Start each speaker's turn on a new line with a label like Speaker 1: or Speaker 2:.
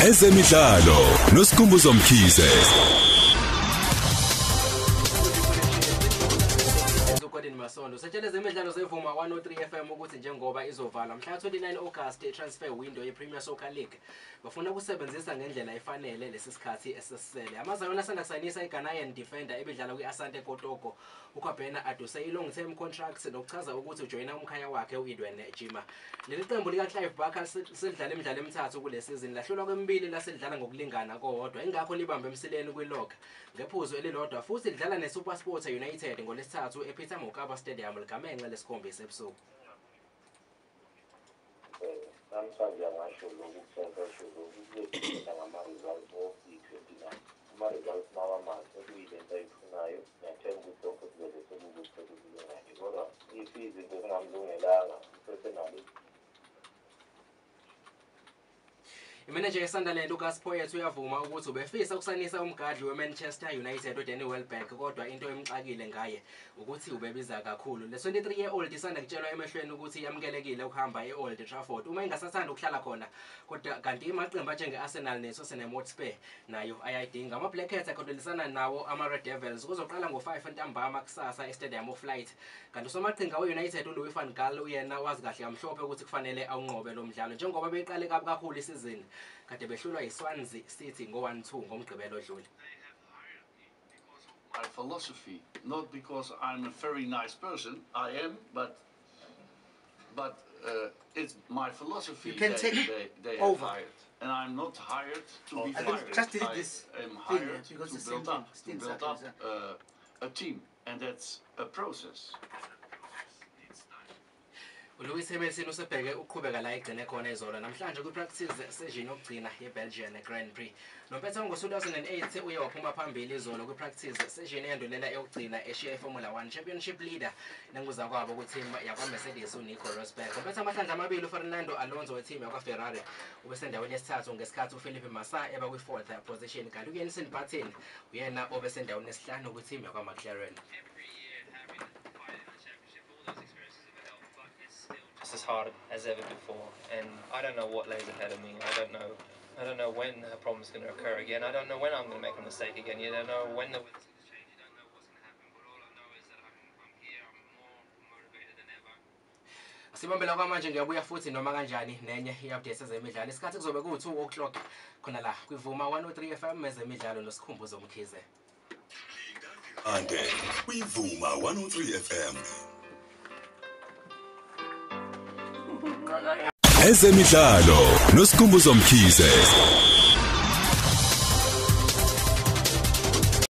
Speaker 1: Ezemidlalo noSikhumbuzo Mkhize.
Speaker 2: Masondo setshele zemidlalo zevuma 103 FM ukuthi njengoba izovala mhla 29 August transfer window yePremier Soccer League bafuna ukusebenzisa ngendlela efanele lesi sikhathi esisele. Amazayona asanda kusayinisa iGhanaian defender ebedlala kwiAsante Kotoko uKhabena aduse long term contracts nokuchaza ukuthi ujoyina umkhaya wakhe uIdwene Jima. Leli qembu lika Clive Barker selidlala imidlalo emithathu kule season lahlulwa kwemibili laselidlala ngokulingana kodwa ingakho libambe emsileni kwiLog ngephuzu elilodwa futhi lidlala neSuperSport United ngolesithathu ePeter Mokaba Stadium ligamenxe lesikhombisa ebusuku.
Speaker 3: Namhlanje ngasho lokusenza ukuthi ngama-results of-29 ama-results mawamanje okuyilento ayifunayo ngiyathemba ukuthi lokho kuzobe sekukuhle kulungile kodwa izinto ezingamlungelanga sesenalo.
Speaker 2: Imanager yeSunderland uGas Poyet uyavuma ukuthi ubefisa ukusanisa umgadli weManchester United uDanny Welbeck kodwa into emxakile ngaye ukuthi ubebiza kakhulu. Le 23-year-old isanda kutshelwa emehlweni ukuthi yamukelekile ukuhamba eOld Trafford uma ingasathanda ukuhlala khona kodwa kanti imaqembu njenge-Arsenal neTottenham Hotspur nayo ayayidinga. Ama-Black Cats akhodelisana nawo ama-Red Devils kuzoqala ngo-5 ntambama kusasa eStadium of Light kanti usomaqhinga we-United uLouis van Gaal uyena wazi kahle kamhlophe ukuthi kufanele awunqobe lo mdlalo njengoba beqale kakhulu isizini kade behlulwa yiSwansea City ngo-1-2 ngomgqibelo odlule.
Speaker 4: My philosophy, not because I'm a very nice person, I am, but it's my philosophy.
Speaker 5: You can take
Speaker 4: they
Speaker 5: over.
Speaker 4: have hired, and I'm not hired to be
Speaker 5: I
Speaker 4: fired.
Speaker 5: just did this
Speaker 4: I am
Speaker 5: thing,
Speaker 4: hired
Speaker 5: because
Speaker 4: to
Speaker 5: the same
Speaker 4: build up a team, and that's a process.
Speaker 2: uLouis Hamilton usebheke uqhubeka la egcine khona izolo namhlanje kwi-practice session yokugcina yeBelgian Grand Prix. Nompetha ngo-2008 uye waphuma phambili izolo kwi-practice session eyandulela eyokugcina eshiya iFormula 1 Championship leader nenguza kwabo ku-team yakwa-Mercedes uNico Rosberg. Nompetha amahlandla amabili uFernando Alonso we-team yakwa-Ferrari ubesendaweni yesithathu ngesikhathi uFelipe Massa eba kwi-4th position kanti uJenson Button uyena obesendaweni yesihlanu kwi-team yakwa-McLaren.
Speaker 6: As hard as ever before, and I don't know what lays ahead of me. I don't know when a problem's going to occur again. I don't know when I'm going to make a mistake again. You don't know when the weather's going to change. You don't know what's going to happen. But all I know is that I'm here. I'm more motivated than ever.
Speaker 2: Sibambela kwamanje ngiyabuya futhi noma kanjani nenye i-update ezemidlalo. Isikhathi kuzobe ku2 o'clock khona la kwivuma 103 FM ezemidlalo noSikhumbuzo Mkhize.
Speaker 1: Ande kwivuma 103 FM. Ezemidlalo noSikhumbuzo Mkhize.